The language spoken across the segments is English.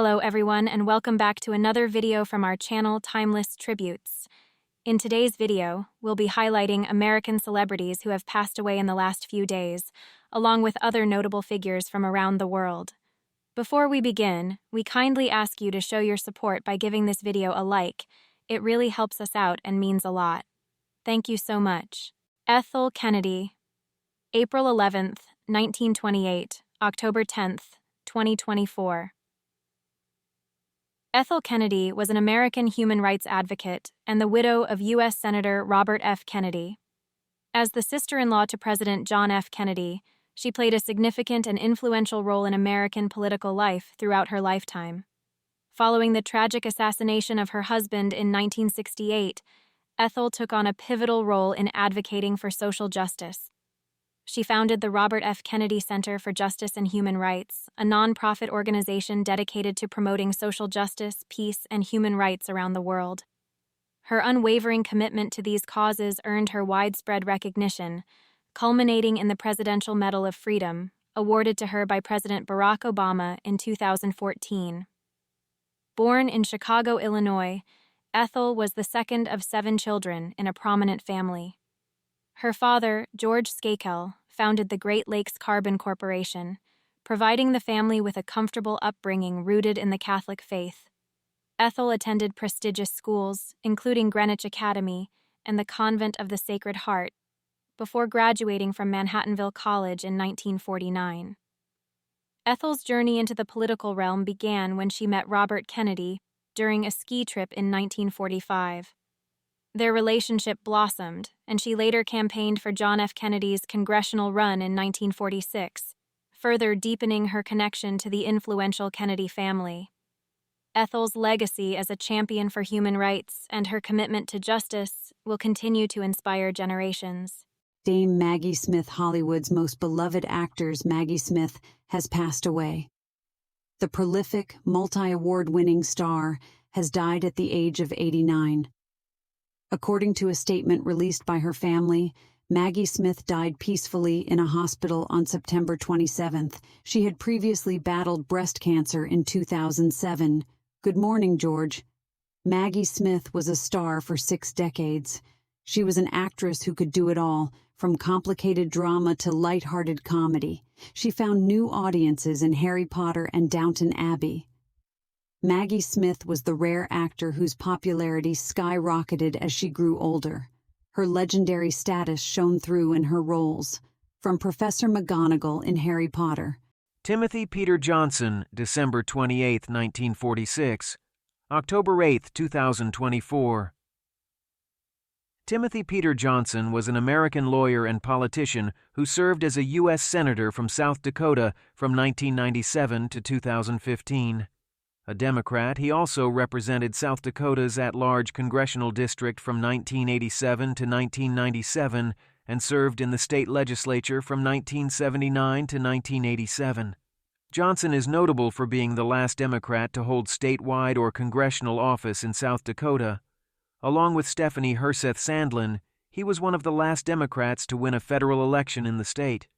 Hello everyone and welcome back to another video from our channel Timeless Tributes. In today's video, we'll be highlighting American celebrities who have passed away in the last few days, along with other notable figures from around the world. Before we begin, we kindly ask you to show your support by giving this video a like. It really helps us out and means a lot. Thank you so much. Ethel Kennedy. April 11th, 1928, October 10th, 2024. Ethel Kennedy was an American human rights advocate and the widow of U.S. Senator Robert F. Kennedy. As the sister-in-law to President John F. Kennedy, she played a significant and influential role in American political life throughout her lifetime. Following the tragic assassination of her husband in 1968, Ethel took on a pivotal role in advocating for social justice. She founded the Robert F. Kennedy Center for Justice and Human Rights, a nonprofit organization dedicated to promoting social justice, peace, and human rights around the world. Her unwavering commitment to these causes earned her widespread recognition, culminating in the Presidential Medal of Freedom, awarded to her by President Barack Obama in 2014. Born in Chicago, Illinois, Ethel was the second of 7 children in a prominent family. Her father, George Skakel, founded the Great Lakes Carbon Corporation, providing the family with a comfortable upbringing rooted in the Catholic faith. Ethel attended prestigious schools, including Greenwich Academy and the Convent of the Sacred Heart, before graduating from Manhattanville College in 1949. Ethel's journey into the political realm began when she met Robert Kennedy during a ski trip in 1945. Their relationship blossomed, and she later campaigned for John F. Kennedy's congressional run in 1946, further deepening her connection to the influential Kennedy family. Ethel's legacy as a champion for human rights and her commitment to justice will continue to inspire generations. Dame Maggie Smith, Hollywood's most beloved actors, Maggie Smith, has passed away. The prolific, multi-award-winning star has died at the age of 89. According to a statement released by her family, Maggie Smith died peacefully in a hospital on September 27th. She had previously battled breast cancer in 2007. Good morning, George. Maggie Smith was a star for 6 decades. She was an actress who could do it all, from complicated drama to light-hearted comedy. She found new audiences in Harry Potter and Downton Abbey. Maggie Smith was the rare actor whose popularity skyrocketed as she grew older. Her legendary status shone through in her roles, from Professor McGonagall in Harry Potter. Timothy Peter Johnson, December 28, 1946, October 8, 2024. Timothy Peter Johnson was an American lawyer and politician who served as a U.S. Senator from South Dakota from 1997 to 2015. A Democrat, he also represented South Dakota's at-large congressional district from 1987 to 1997 and served in the state legislature from 1979 to 1987. Johnson is notable for being the last Democrat to hold statewide or congressional office in South Dakota. Along with Stephanie Herseth Sandlin, he was one of the last Democrats to win a federal election in the state.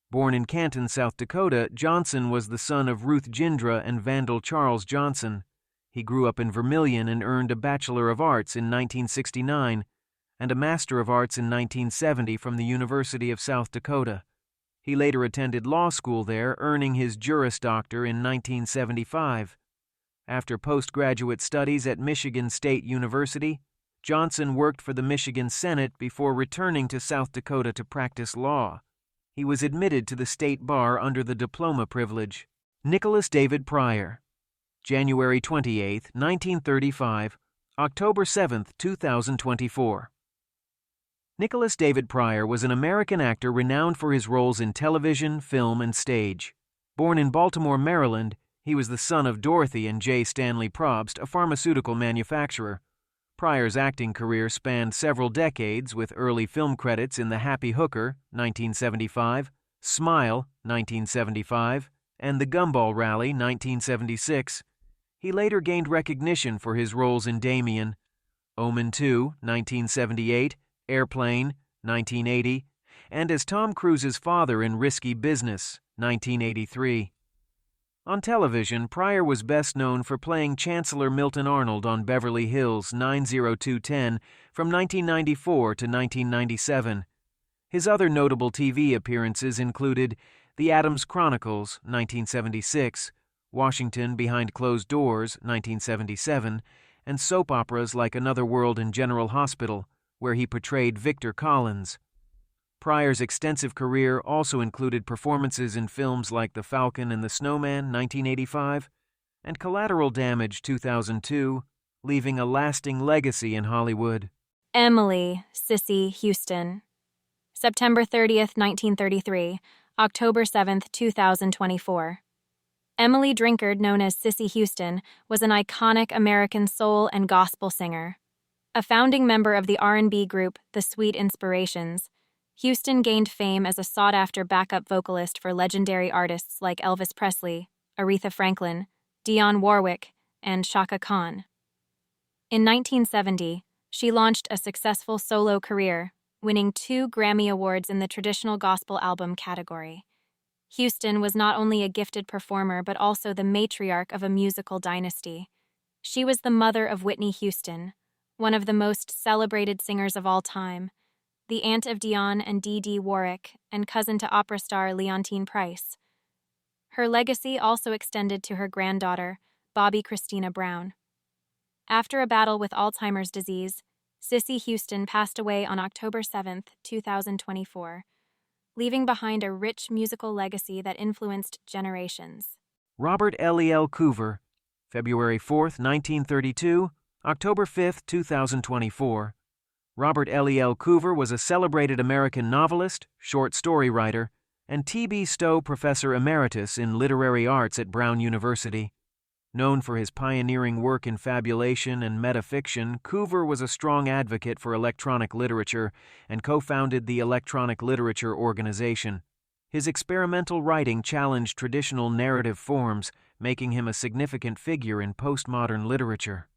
Born in Canton, South Dakota, Johnson was the son of Ruth Gindra and Vandal Charles Johnson. He grew up in Vermilion and earned a Bachelor of Arts in 1969 and a Master of Arts in 1970 from the University of South Dakota. He later attended law school there, earning his Juris Doctor in 1975. After postgraduate studies at Michigan State University, Johnson worked for the Michigan Senate before returning to South Dakota to practice law. He was admitted to the state bar under the diploma privilege. Nicholas David Pryor. January 28, 1935, October 7, 2024. Nicholas David Pryor was an American actor renowned for his roles in television, film, and stage. Born in Baltimore, Maryland, he was the son of Dorothy and J. Stanley Probst, a pharmaceutical manufacturer. Pryor's acting career spanned several decades, with early film credits in The Happy Hooker, 1975, Smile, 1975, and The Gumball Rally, 1976. He later gained recognition for his roles in Damien, Omen 2, 1978, Airplane, 1980, and as Tom Cruise's father in Risky Business, 1983. On television, Pryor was best known for playing Chancellor Milton Arnold on Beverly Hills 90210 from 1994 to 1997. His other notable TV appearances included The Addams Chronicles, 1976, Washington Behind Closed Doors, 1977, and soap operas like Another World and General Hospital, where he portrayed Victor Collins. Pryor's extensive career also included performances in films like The Falcon and the Snowman, 1985, and Collateral Damage, 2002, leaving a lasting legacy in Hollywood. Emily Cissy Houston. September 30th, 1933, October 7th, 2024. Emily Drinkard, known as Cissy Houston, was an iconic American soul and gospel singer. A founding member of the R&B group The Sweet Inspirations, Houston gained fame as a sought-after backup vocalist for legendary artists like Elvis Presley, Aretha Franklin, Dionne Warwick, and Chaka Khan. In 1970, she launched a successful solo career, winning 2 Grammy Awards in the traditional gospel album category. Houston was not only a gifted performer but also the matriarch of a musical dynasty. She was the mother of Whitney Houston, one of the most celebrated singers of all time, the aunt of Dionne and Dee Dee Warwick, and cousin to opera star Leontine Price. Her legacy also extended to her granddaughter, Bobby Christina Brown. After a battle with Alzheimer's disease, Cissy Houston passed away on October 7, 2024, leaving behind a rich musical legacy that influenced generations. Robert Elel Couver, February 4, 1932, October 5, 2024. Robert Elel Couver was a celebrated American novelist, short story writer, and T.B. Stowe Professor Emeritus in Literary Arts at Brown University. Known for his pioneering work in fabulation and metafiction, Couver was a strong advocate for electronic literature and co-founded the Electronic Literature Organization. His experimental writing challenged traditional narrative forms, making him a significant figure in postmodern literature.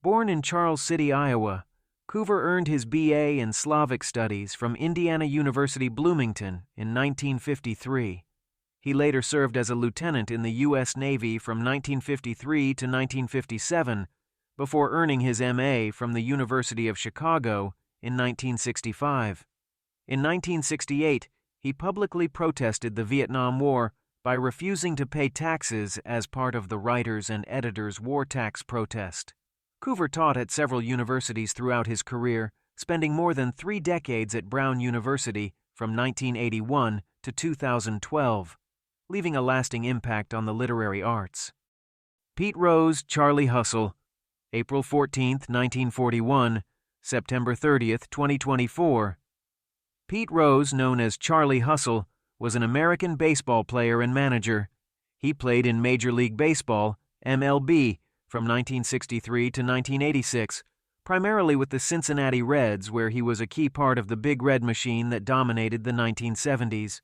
Born in Charles City, Iowa, Couver earned his B.A. in Slavic Studies from Indiana University Bloomington in 1953. He later served as a lieutenant in the U.S. Navy from 1953 to 1957, before earning his M.A. from the University of Chicago in 1965. In 1968, he publicly protested the Vietnam War by refusing to pay taxes as part of the Writers and Editors War Tax protest. Couver taught at several universities throughout his career, spending more than 3 decades at Brown University from 1981 to 2012. Leaving a lasting impact on the literary arts. Pete Rose, Charlie Hustle, April 14, 1941, September 30, 2024. Pete Rose, known as Charlie Hustle, was an American baseball player and manager. He played in Major League Baseball, MLB, from 1963 to 1986, primarily with the Cincinnati Reds, where he was a key part of the Big Red Machine that dominated the 1970s.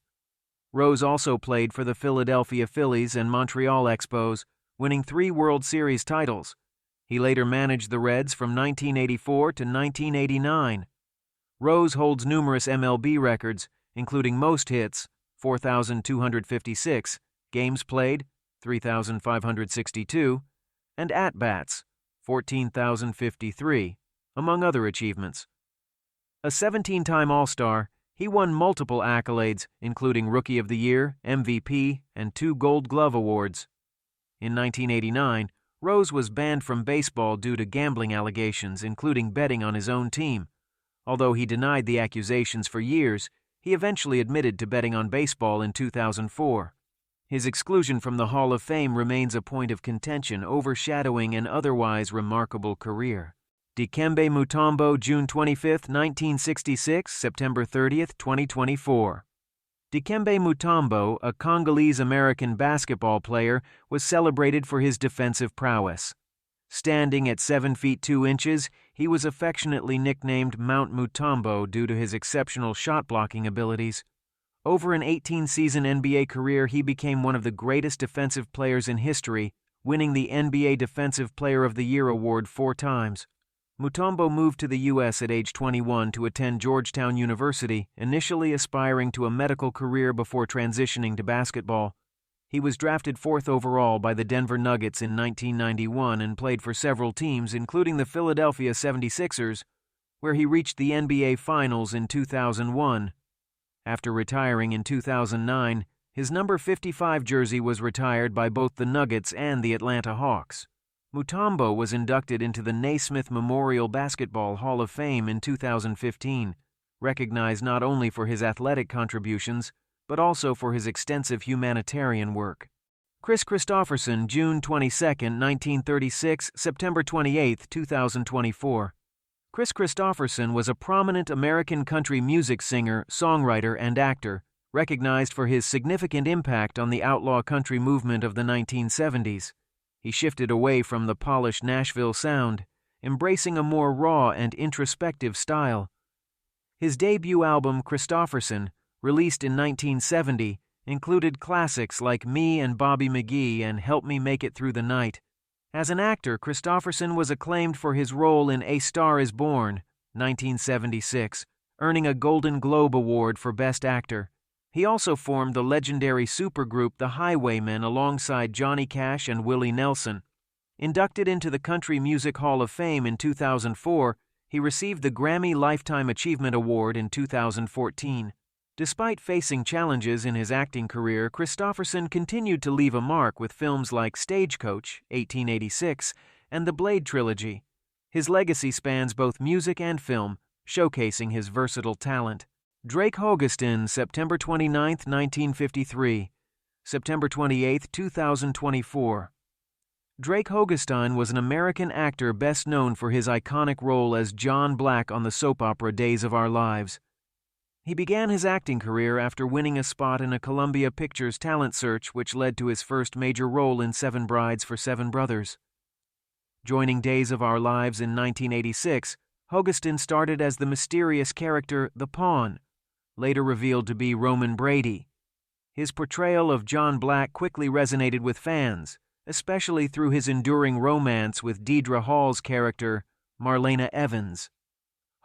Rose also played for the Philadelphia Phillies and Montreal Expos, winning 3 World Series titles. He later managed the Reds from 1984 to 1989. Rose holds numerous MLB records, including most hits, 4,256, games played, 3,562, and at-bats, 14,053, among other achievements. A 17-time All-Star, he won multiple accolades, including Rookie of the Year, MVP, and 2 Gold Glove Awards. In 1989, Rose was banned from baseball due to gambling allegations, including betting on his own team. Although he denied the accusations for years, he eventually admitted to betting on baseball in 2004. His exclusion from the Hall of Fame remains a point of contention, overshadowing an otherwise remarkable career. Dikembe Mutombo, June 25, 1966, September 30, 2024. Dikembe Mutombo, a Congolese-American basketball player, was celebrated for his defensive prowess. Standing at 7 feet 2 inches, he was affectionately nicknamed Mount Mutombo due to his exceptional shot-blocking abilities. Over an 18-season NBA career, he became one of the greatest defensive players in history, winning the NBA Defensive Player of the Year award 4 times. Mutombo moved to the U.S. at age 21 to attend Georgetown University, initially aspiring to a medical career before transitioning to basketball. He was drafted 4th overall by the Denver Nuggets in 1991 and played for several teams, including the Philadelphia 76ers, where he reached the NBA Finals in 2001. After retiring in 2009, his number 55 jersey was retired by both the Nuggets and the Atlanta Hawks. Mutombo was inducted into the Naismith Memorial Basketball Hall of Fame in 2015, recognized not only for his athletic contributions, but also for his extensive humanitarian work. Kristoferson, June 22, 1936, September 28, 2024. Kristoferson was a prominent American country music singer, songwriter, and actor, recognized for his significant impact on the outlaw country movement of the 1970s. He shifted away from the polished Nashville sound, embracing a more raw and introspective style. His debut album, Kristoferson, released in 1970, included classics like Me and Bobby McGee and Help Me Make It Through the Night. As an actor, Kristoferson was acclaimed for his role in A Star is Born, 1976, earning a Golden Globe Award for Best Actor. He also formed the legendary supergroup The Highwaymen alongside Johnny Cash and Willie Nelson. Inducted into the Country Music Hall of Fame in 2004, he received the Grammy Lifetime Achievement Award in 2014. Despite facing challenges in his acting career, Kristoferson continued to leave a mark with films like Stagecoach, 1886, and the Blade Trilogy. His legacy spans both music and film, showcasing his versatile talent. Drake Hogestyn, September 29, 1953, September 28, 2024. Drake Hogestyn was an American actor best known for his iconic role as John Black on the soap opera Days of Our Lives. He began his acting career after winning a spot in a Columbia Pictures talent search, which led to his first major role in Seven Brides for Seven Brothers. Joining Days of Our Lives in 1986, Hogestyn started as the mysterious character The Pawn, later revealed to be Roman Brady. His portrayal of John Black quickly resonated with fans, especially through his enduring romance with Deidre Hall's character, Marlena Evans.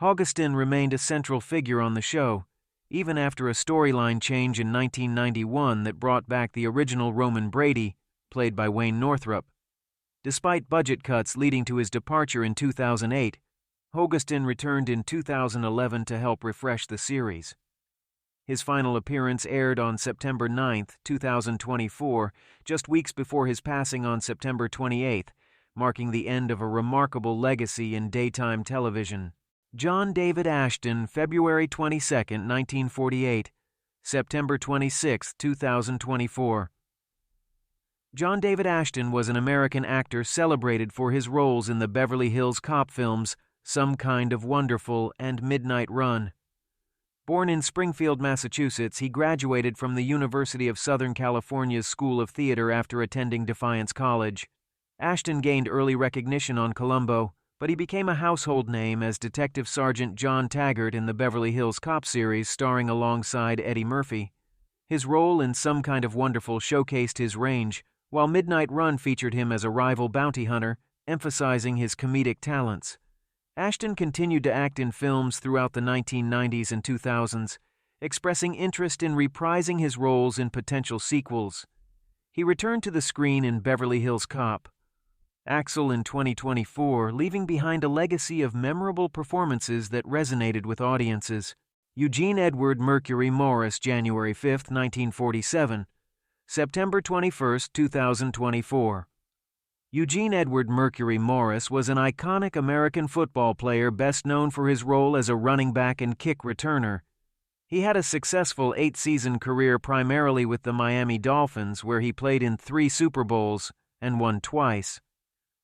Hogestyn remained a central figure on the show, even after a storyline change in 1991 that brought back the original Roman Brady, played by Wayne Northrup. Despite budget cuts leading to his departure in 2008, Hogestyn returned in 2011 to help refresh the series. His final appearance aired on September 9, 2024, just weeks before his passing on September 28, marking the end of a remarkable legacy in daytime television. John David Ashton, February 22, 1948, September 26, 2024. John David Ashton was an American actor celebrated for his roles in the Beverly Hills Cop films Some Kind of Wonderful and Midnight Run. Born in Springfield, Massachusetts, he graduated from the University of Southern California's School of Theater after attending Defiance College. Ashton gained early recognition on Columbo, but he became a household name as Detective Sergeant John Taggart in the Beverly Hills Cop series starring alongside Eddie Murphy. His role in Some Kind of Wonderful showcased his range, while Midnight Run featured him as a rival bounty hunter, emphasizing his comedic talents. Ashton continued to act in films throughout the 1990s and 2000s, expressing interest in reprising his roles in potential sequels. He returned to the screen in Beverly Hills Cop, Axel in 2024, leaving behind a legacy of memorable performances that resonated with audiences. Eugene Edward Mercury Morris, January 5, 1947, September 21, 2024. Eugene Edward Mercury Morris was an iconic American football player best known for his role as a running back and kick returner. He had a successful 8-season career primarily with the Miami Dolphins, where he played in 3 Super Bowls and won twice.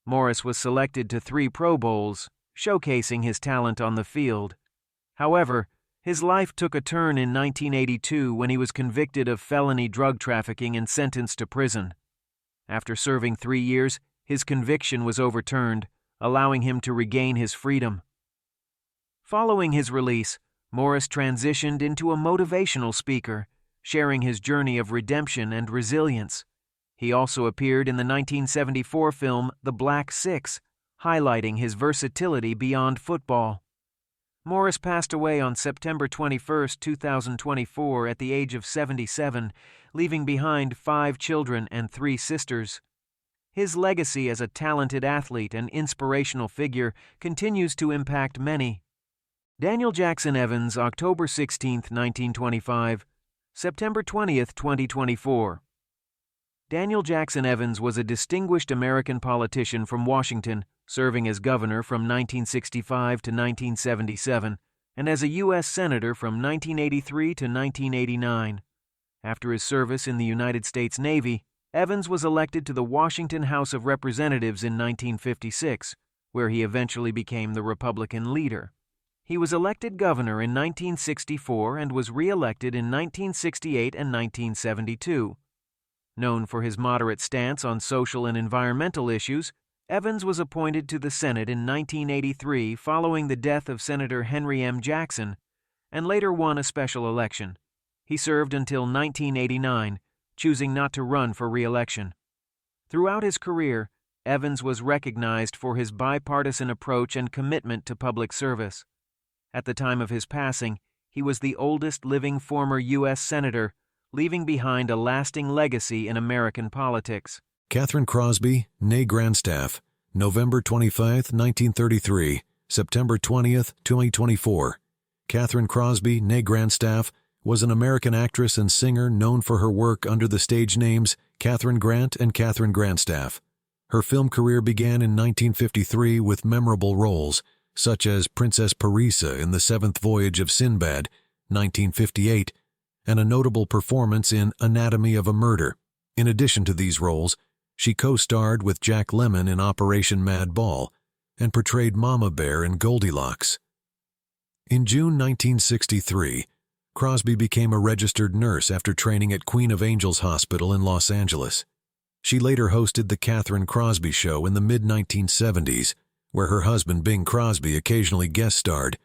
Morris was selected to 3 Pro Bowls, showcasing his talent on the field. However, his life took a turn in 1982 when he was convicted of felony drug trafficking and sentenced to prison. After serving 3 years, his conviction was overturned, allowing him to regain his freedom. Following his release, Morris transitioned into a motivational speaker, sharing his journey of redemption and resilience. He also appeared in the 1974 film The Black Six, highlighting his versatility beyond football. Morris passed away on September 21, 2024, at the age of 77, leaving behind 5 children and 3 sisters. His legacy as a talented athlete and inspirational figure continues to impact many. Daniel Jackson Evans, October 16, 1925, September 20, 2024. Daniel Jackson Evans was a distinguished American politician from Washington, serving as governor from 1965 to 1977, and as a U.S. Senator from 1983 to 1989. After his service in the United States Navy, Evans was elected to the Washington House of Representatives in 1956, where he eventually became the Republican leader. He was elected governor in 1964 and was re-elected in 1968 and 1972. Known for his moderate stance on social and environmental issues, Evans was appointed to the Senate in 1983 following the death of Senator Henry M. Jackson, and later won a special election. He served until 1989, choosing not to run for re-election. Throughout his career, Evans was recognized for his bipartisan approach and commitment to public service. At the time of his passing, he was the oldest living former U.S. Senator, leaving behind a lasting legacy in American politics. Katherine Crosby, née Grandstaff, November 25, 1933, September 20, 2024. Katherine Crosby, née Grandstaff, was an American actress and singer known for her work under the stage names Katherine Grant and Katherine Grandstaff. Her film career began in 1953 with memorable roles, such as Princess Parisa in The Seventh Voyage of Sinbad, 1958, and a notable performance in Anatomy of a Murder. In addition to these roles, she co-starred with Jack Lemmon in Operation Mad Ball and portrayed Mama Bear in Goldilocks. In June 1963, Crosby became a registered nurse after training at Queen of Angels Hospital in Los Angeles. She later hosted The Katherine Crosby Show in the mid-1970s, where her husband Bing Crosby occasionally guest-starred.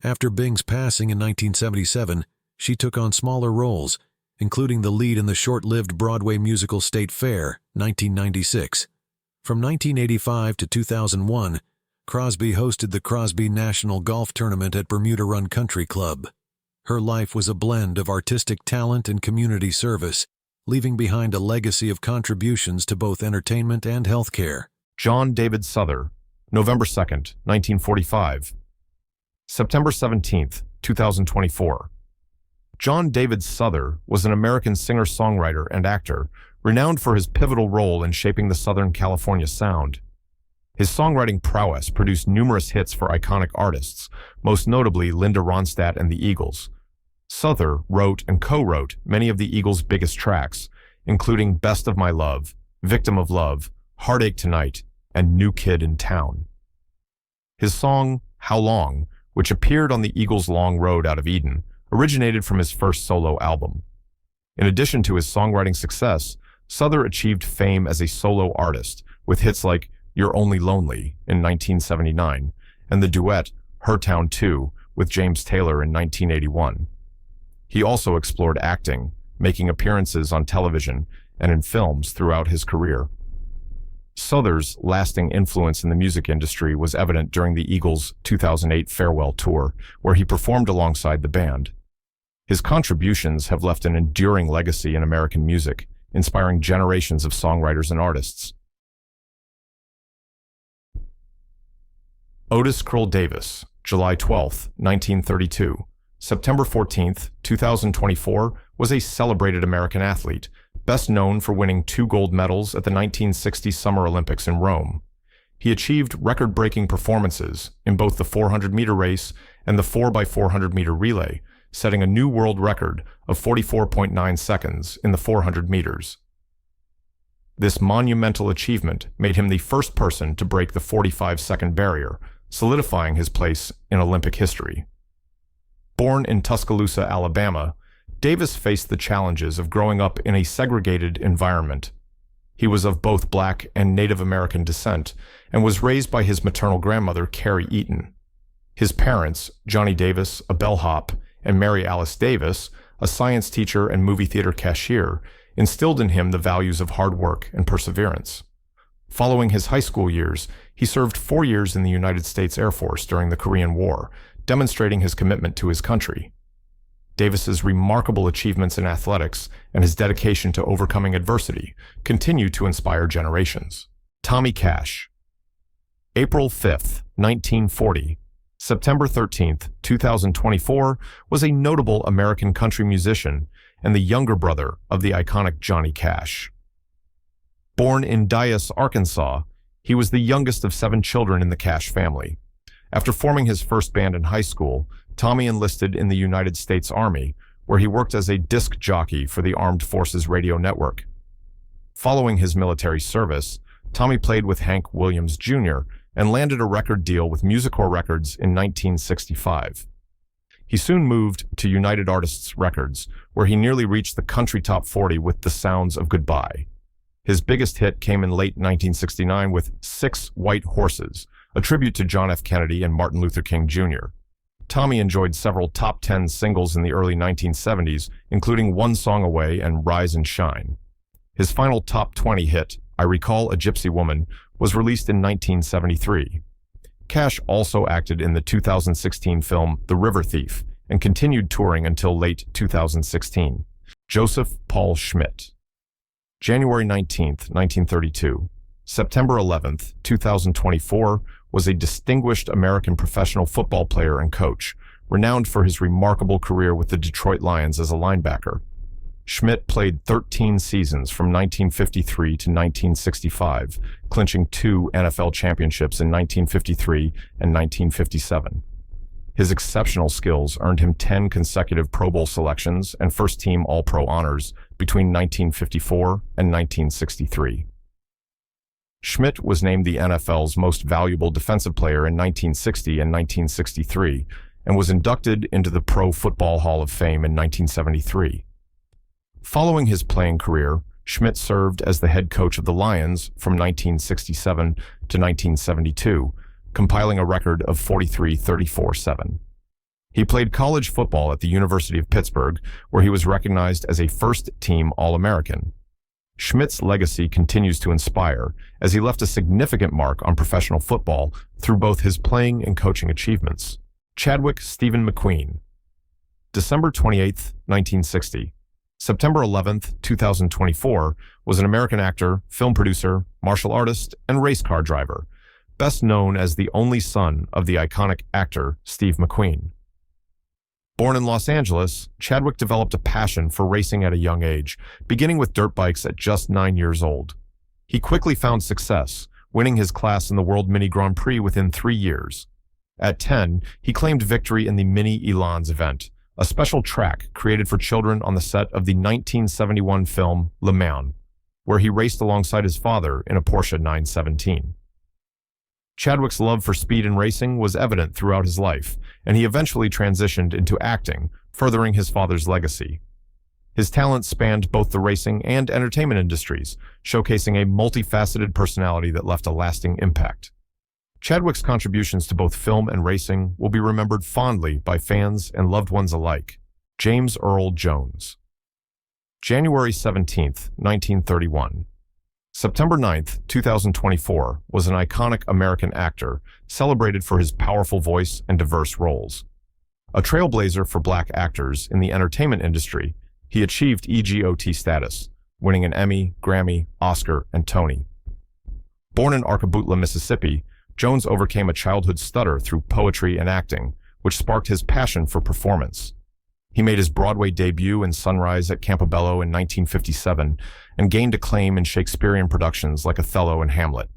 After Bing's passing in 1977, she took on smaller roles, including the lead in the short-lived Broadway musical State Fair, 1996. From 1985 to 2001, Crosby hosted the Crosby National Golf Tournament at Bermuda Run Country Club. Her life was a blend of artistic talent and community service, leaving behind a legacy of contributions to both entertainment and healthcare. John David Suther, November 2, 1945. September 17, 2024. John David Suther was an American singer-songwriter and actor, renowned for his pivotal role in shaping the Southern California sound. His songwriting prowess produced numerous hits for iconic artists, most notably Linda Ronstadt and the Eagles. Suther wrote and co-wrote many of the Eagles' biggest tracks, including Best of My Love, Victim of Love, Heartache Tonight, and New Kid in Town. His song, How Long, which appeared on the Eagles' Long Road Out of Eden, originated from his first solo album. In addition to his songwriting success, Suther achieved fame as a solo artist, with hits like You're Only Lonely in 1979 and the duet Her Town 2 with James Taylor in 1981. He also explored acting, making appearances on television and in films throughout his career. Suther's lasting influence in the music industry was evident during the Eagles' 2008 farewell tour, where he performed alongside the band. His contributions have left an enduring legacy in American music, inspiring generations of songwriters and artists. Otis KRL Davis, July 12, 1932. September 14, 2024, was a celebrated American athlete, best known for winning 2 gold medals at the 1960 Summer Olympics in Rome. He achieved record-breaking performances in both the 400-meter race and the 4x400-meter relay, setting a new world record of 44.9 seconds in the 400 meters. This monumental achievement made him the first person to break the 45-second barrier, solidifying his place in Olympic history. Born in Tuscaloosa, Alabama, Davis faced the challenges of growing up in a segregated environment. He was of both Black and Native American descent and was raised by his maternal grandmother, Carrie Eaton. His parents, Johnny Davis, a bellhop, and Mary Alice Davis, a science teacher and movie theater cashier, instilled in him the values of hard work and perseverance. Following his high school years, he served 4 years in the United States Air Force during the Korean War, demonstrating his commitment to his country. Davis's remarkable achievements in athletics and his dedication to overcoming adversity continue to inspire generations. Tommy Cash. April 5, 1940, September 13, 2024, was a notable American country musician and the younger brother of the iconic Johnny Cash. Born in Dyess, Arkansas, he was the youngest of 7 children in the Cash family. After forming his first band in high school, Tommy enlisted in the United States Army, where he worked as a disc jockey for the Armed Forces Radio Network. Following his military service, Tommy played with Hank Williams Jr. and landed a record deal with Musicor Records in 1965. He soon moved to United Artists Records, where he nearly reached the country top 40 with The Sounds of Goodbye. His biggest hit came in late 1969 with 6 White Horses, a tribute to John F. Kennedy and Martin Luther King Jr. Tommy enjoyed several top 10 singles in the early 1970s, including One Song Away and Rise and Shine. His final top 20 hit, I Recall a Gypsy Woman, was released in 1973. Cash also acted in the 2016 film The River Thief and continued touring until late 2016. Joseph Paul Schmidt. January 19, 1932. September 11, 2024, was a distinguished American professional football player and coach, renowned for his remarkable career with the Detroit Lions as a linebacker. Schmidt played 13 seasons from 1953 to 1965, clinching 2 NFL championships in 1953 and 1957. His exceptional skills earned him 10 consecutive Pro Bowl selections and first-team All-Pro honors between 1954 and 1963. Schmidt was named the NFL's most valuable defensive player in 1960 and 1963 and was inducted into the Pro Football Hall of Fame in 1973. Following his playing career, Schmidt served as the head coach of the Lions from 1967 to 1972, compiling a record of 43-34-7. He played college football at the University of Pittsburgh, where he was recognized as a first-team All-American. Schmidt's legacy continues to inspire, as he left a significant mark on professional football through both his playing and coaching achievements. Chadwick Stephen McQueen. December 28, 1960. September 11, 2024, was an American actor, film producer, martial artist, and race car driver, best known as the only son of the iconic actor Steve McQueen. Born in Los Angeles, Chadwick developed a passion for racing at a young age, beginning with dirt bikes at just 9 years old. He quickly found success, winning his class in the World Mini Grand Prix within 3 years. At 10, he claimed victory in the Mini Elans event, a special track created for children on the set of the 1971 film Le Mans, where he raced alongside his father in a Porsche 917. Chadwick's love for speed and racing was evident throughout his life, and he eventually transitioned into acting, furthering his father's legacy. His talents spanned both the racing and entertainment industries, showcasing a multifaceted personality that left a lasting impact. Chadwick's contributions to both film and racing will be remembered fondly by fans and loved ones alike. James Earl Jones. January 17, 1931. September 9, 2024, was an iconic American actor, celebrated for his powerful voice and diverse roles. A trailblazer for black actors in the entertainment industry, he achieved EGOT status, winning an Emmy, Grammy, Oscar, and Tony. Born in Arcaboutla, Mississippi, Jones overcame a childhood stutter through poetry and acting, which sparked his passion for performance. He made his Broadway debut in Sunrise at Campobello in 1957 and gained acclaim in Shakespearean productions like Othello and Hamlet.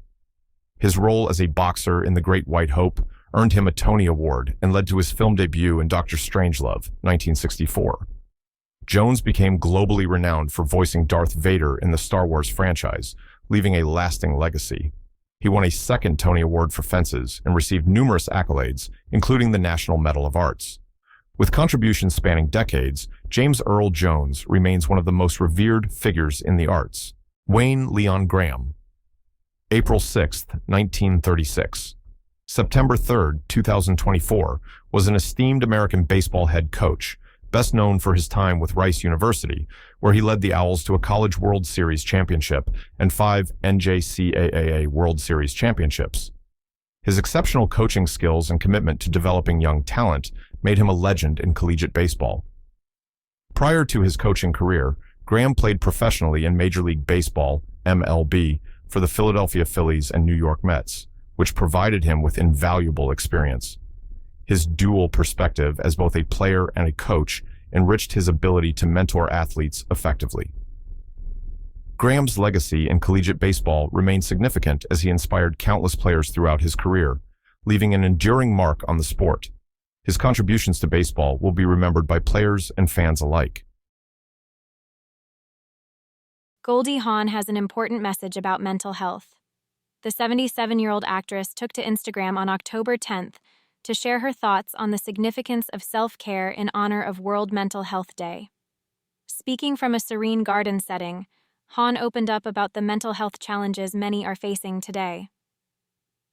His role as a boxer in The Great White Hope earned him a Tony Award and led to his film debut in Dr. Strangelove, 1964. Jones became globally renowned for voicing Darth Vader in the Star Wars franchise, leaving a lasting legacy. He won a second Tony Award for Fences and received numerous accolades, including the National Medal of Arts. With contributions spanning decades, James Earl Jones remains one of the most revered figures in the arts. Wayne Leon Graham. April 6, 1936. September 3, 2024, was an esteemed American baseball head coach, best known for his time with Rice University, where he led the Owls to a College World Series championship and 5 NJCAA World Series championships. His exceptional coaching skills and commitment to developing young talent made him a legend in collegiate baseball. Prior to his coaching career, Graham played professionally in Major League Baseball, MLB, for the Philadelphia Phillies and New York Mets, which provided him with invaluable experience. His dual perspective as both a player and a coach enriched his ability to mentor athletes effectively. Graham's legacy in collegiate baseball remained significant as he inspired countless players throughout his career, leaving an enduring mark on the sport. His contributions to baseball will be remembered by players and fans alike. Goldie Han has an important message about mental health. The 77-year-old actress took to Instagram on October 10th to share her thoughts on the significance of self-care in honor of World Mental Health Day. Speaking from a serene garden setting, Han opened up about the mental health challenges many are facing today.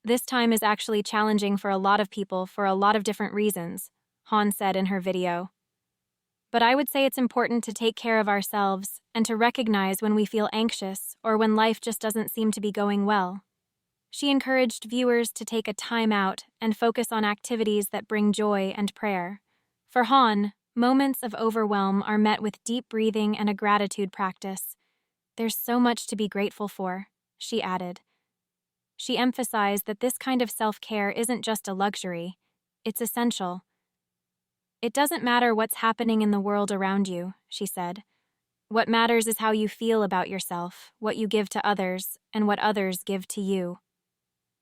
This time is actually challenging for a lot of people for a lot of different reasons, Han said in her video. But I would say it's important to take care of ourselves and to recognize when we feel anxious or when life just doesn't seem to be going well. She encouraged viewers to take a time out and focus on activities that bring joy and prayer. For Han, moments of overwhelm are met with deep breathing and a gratitude practice. There's so much to be grateful for, she added. She emphasized that this kind of self-care isn't just a luxury, it's essential. It doesn't matter what's happening in the world around you, she said. What matters is how you feel about yourself, what you give to others, and what others give to you.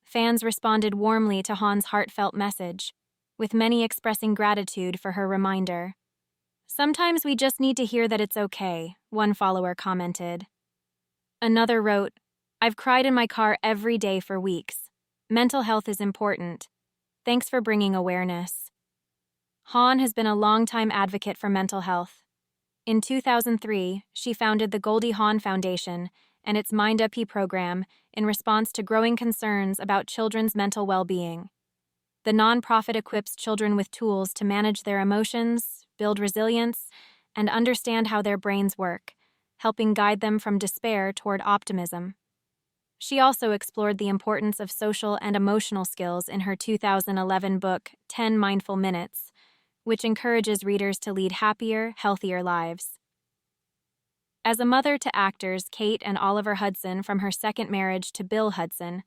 Fans responded warmly to Han's heartfelt message, with many expressing gratitude for her reminder. Sometimes we just need to hear that it's okay, one follower commented. Another wrote, I've cried in my car every day for weeks. Mental health is important. Thanks for bringing awareness. Han has been a longtime advocate for mental health. In 2003, she founded the Goldie Han Foundation and its Mind Up program in response to growing concerns about children's mental well-being. The nonprofit equips children with tools to manage their emotions, build resilience, and understand how their brains work, helping guide them from despair toward optimism. She also explored the importance of social and emotional skills in her 2011 book, 10 Mindful Minutes, which encourages readers to lead happier, healthier lives. As a mother to actors Kate and Oliver Hudson from her second marriage to Bill Hudson,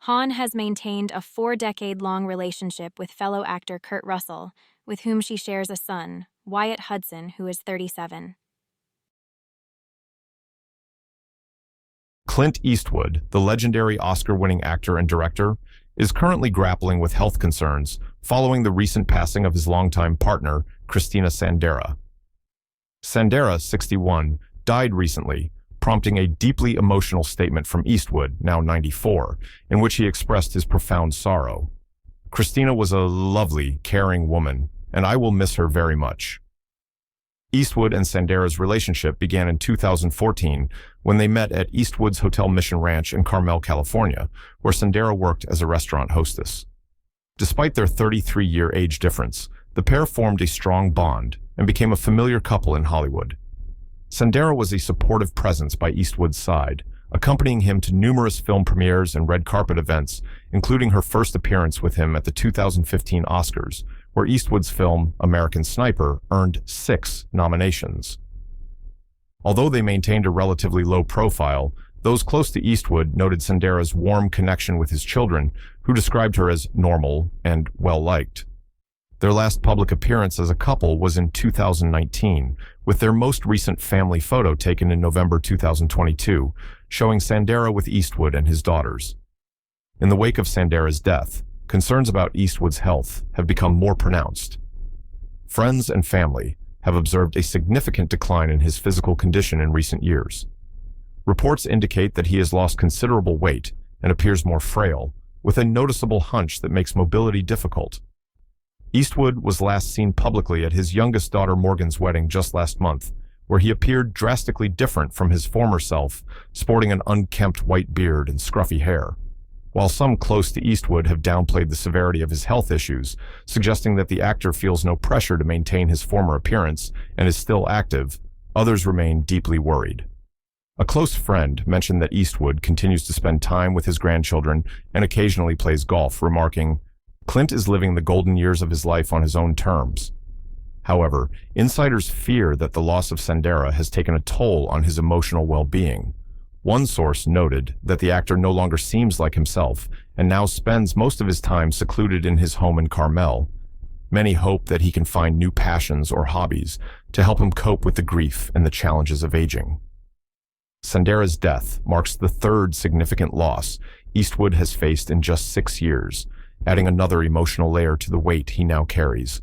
Han has maintained a 4-decade-long relationship with fellow actor Kurt Russell, with whom she shares a son, Wyatt Hudson, who is 37. Clint Eastwood, the legendary Oscar-winning actor and director, is currently grappling with health concerns following the recent passing of his longtime partner, Christina Sandera. Sandera, 61, died recently, prompting a deeply emotional statement from Eastwood, now 94, in which he expressed his profound sorrow. Christina was a lovely, caring woman, and I will miss her very much. Eastwood and Sandera's relationship began in 2014 when they met at Eastwood's Hotel Mission Ranch in Carmel, California, where Sandera worked as a restaurant hostess. Despite their 33-year age difference, the pair formed a strong bond and became a familiar couple in Hollywood. Sandera was a supportive presence by Eastwood's side, accompanying him to numerous film premieres and red carpet events, including her first appearance with him at the 2015 Oscars, where Eastwood's film, American Sniper, earned 6 nominations. Although they maintained a relatively low profile, those close to Eastwood noted Sandera's warm connection with his children, who described her as normal and well-liked. Their last public appearance as a couple was in 2019, with their most recent family photo taken in November 2022, showing Sandera with Eastwood and his daughters. In the wake of Sandera's death, concerns about Eastwood's health have become more pronounced. Friends and family have observed a significant decline in his physical condition in recent years. Reports indicate that he has lost considerable weight and appears more frail, with a noticeable hunch that makes mobility difficult. Eastwood was last seen publicly at his youngest daughter Morgan's wedding just last month, where he appeared drastically different from his former self, sporting an unkempt white beard and scruffy hair. While some close to Eastwood have downplayed the severity of his health issues, suggesting that the actor feels no pressure to maintain his former appearance and is still active, others remain deeply worried. A close friend mentioned that Eastwood continues to spend time with his grandchildren and occasionally plays golf, remarking, "Clint is living the golden years of his life on his own terms." However, insiders fear that the loss of Sandera has taken a toll on his emotional well-being. One source noted that the actor no longer seems like himself and now spends most of his time secluded in his home in Carmel. Many hope that he can find new passions or hobbies to help him cope with the grief and the challenges of aging. Sandera's death marks the third significant loss Eastwood has faced in just 6 years, adding another emotional layer to the weight he now carries.